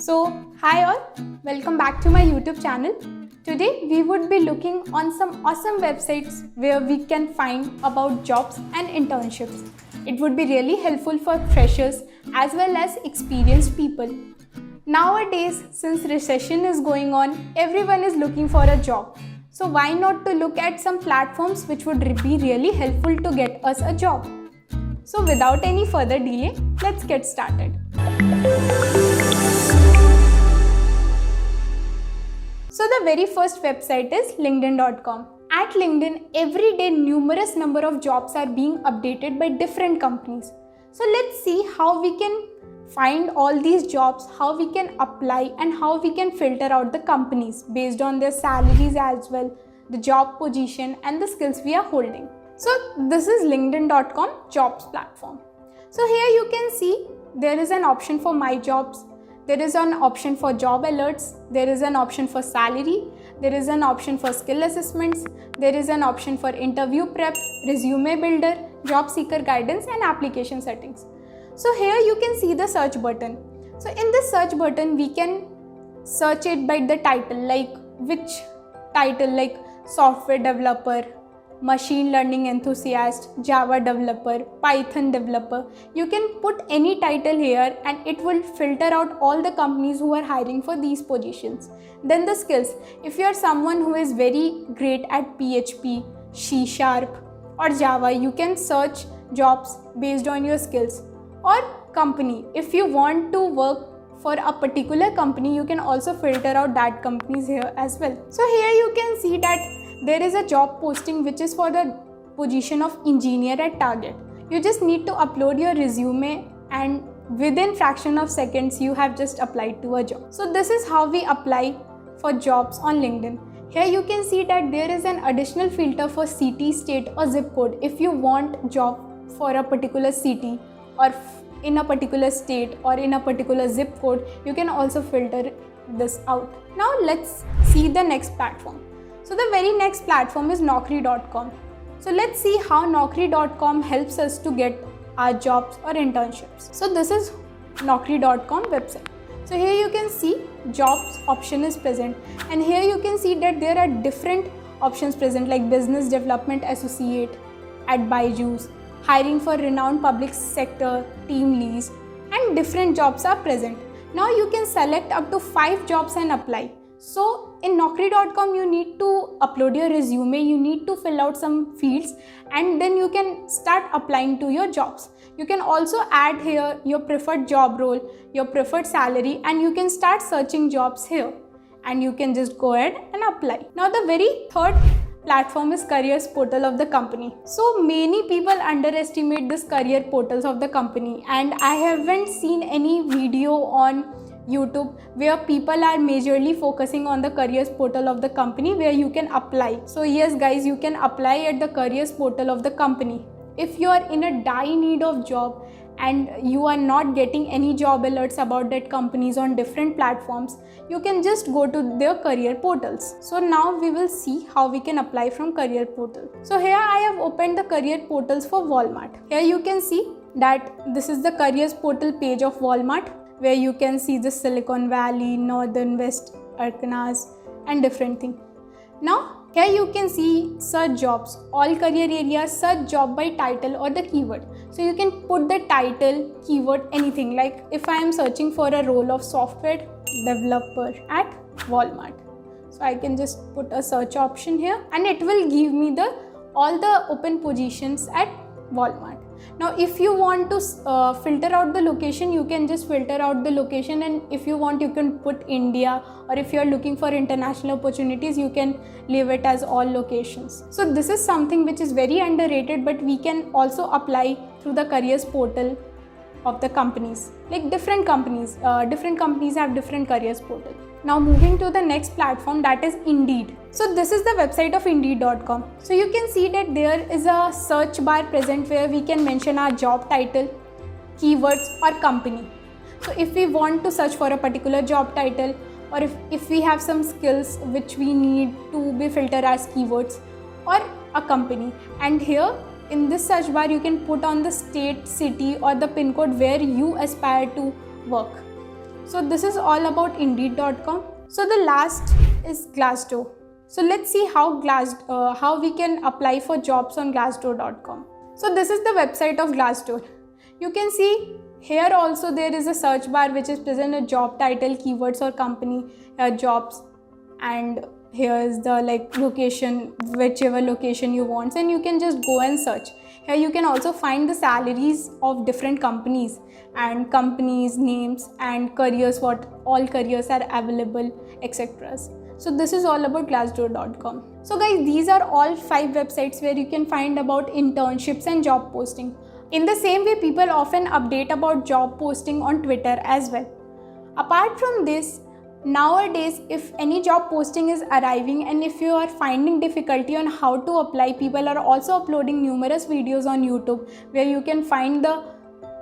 Hi all, welcome back to my YouTube channel. Today we would be looking on some awesome websites where we can find about jobs and internships. It would be really helpful for freshers as well as experienced people. Nowadays, since recession is going on, everyone is looking for a job. So why not to look at some platforms which would be really helpful to get us a job. So without any further delay, let's get started. So the very first website is linkedin.com. At LinkedIn, every day numerous number of jobs are being updated by different companies. So let's see how we can find all these jobs, how we can apply and how we can filter out the companies based on their salaries as well, the job position and the skills we are holding. So this is linkedin.com jobs platform. So here you can see there is an option for my jobs. There is an option for job alerts, there is an option for salary, there is an option for skill assessments, there is an option for interview prep, resume builder, job seeker guidance and application settings. So here you can see the search button. So in this search button we can search it by the title, like which title, like software developer, machine learning enthusiast, Java developer, Python developer. You can put any title here and it will filter out all the companies who are hiring for these positions. Then the skills. If you are someone who is very great at PHP, C# or Java, you can search jobs based on your skills. Or company. If you want to work for a particular company, you can also filter out that companies here as well. So here you can see that there is a job posting which is for the position of engineer at Target. You just need to upload your resume and within fraction of seconds you have just applied to a job. So this is how we apply for jobs on LinkedIn. Here you can see that there is an additional filter for city, state or zip code. If you want job for a particular city or in a particular state or in a particular zip code, you can also filter this out. Now let's see the next platform. So the very next platform is Naukri.com. So let's see how Naukri.com helps us to get our jobs or internships. So this is Naukri.com website. So here you can see jobs option is present and here you can see that there are different options present like business development associate at Byju's, hiring for renowned public sector team leads and different jobs are present. Now you can select up to 5 jobs and apply. So in Naukri.com you need to upload your resume, you need to fill out some fields and then you can start applying to your jobs. You can also add here your preferred job role, your preferred salary and you can start searching jobs here and you can just go ahead and apply. Now the very third platform is careers portal of the company. So many people underestimate this career portals of the company and I haven't seen any video on YouTube where people are majorly focusing on the careers portal of the company where you can apply. So yes guys, you can apply at the careers portal of the company. If you are in a dire need of job and you are not getting any job alerts about that companies on different platforms, you can just go to their career portals. So now we will see how we can apply from career portal. So here I have opened the career portals for Walmart. Here you can see that this is the careers portal page of Walmart, where you can see the Silicon Valley, Northern West, Arkansas and different things. Now here you can see search jobs, all career areas, search job by title or the keyword. So you can put the title, keyword, anything, like if I am searching for a role of software developer at Walmart. So I can just put a search option here and it will give me all the open positions at Walmart. Now if you want to filter out the location, you can just filter out the location and if you want you can put India, or if you are looking for international opportunities you can leave it as all locations. So this is something which is very underrated but we can also apply through the careers portal of the companies. Like different companies have different careers portal. Now moving to the next platform, that is Indeed. So this is the website of Indeed.com. So you can see that there is a search bar present where we can mention our job title, keywords or company. So if we want to search for a particular job title or if we have some skills which we need to be filtered as keywords or a company, and here in this search bar you can put on the state, city or the pin code where you aspire to work. So this is all about Indeed.com. So the last is Glassdoor. So let's see how we can apply for jobs on Glassdoor.com. So this is the website of Glassdoor. You can see here also there is a search bar which is present a job title, keywords or company, jobs, and here is the location, whichever location you want, and you can just go and search. Here you can also find the salaries of different companies and companies names and careers, what all careers are available, etc. So this is all about Glassdoor.com. So guys, these are all 5 websites where you can find about internships and job posting. In the same way, people often update about job posting on Twitter as well. Apart from this, nowadays, if any job posting is arriving and if you are finding difficulty on how to apply, people are also uploading numerous videos on YouTube where you can find the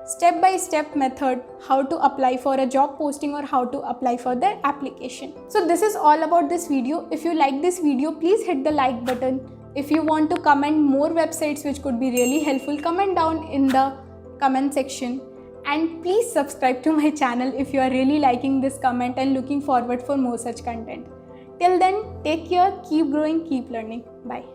step-by-step method how to apply for a job posting or how to apply for their application. So this is all about this video. If you like this video, please hit the like button. If you want to comment more websites which could be really helpful, comment down in the comment section. And please subscribe to my channel if you are really liking this comment and looking forward for more such content. Till then, take care, keep growing, keep learning. Bye.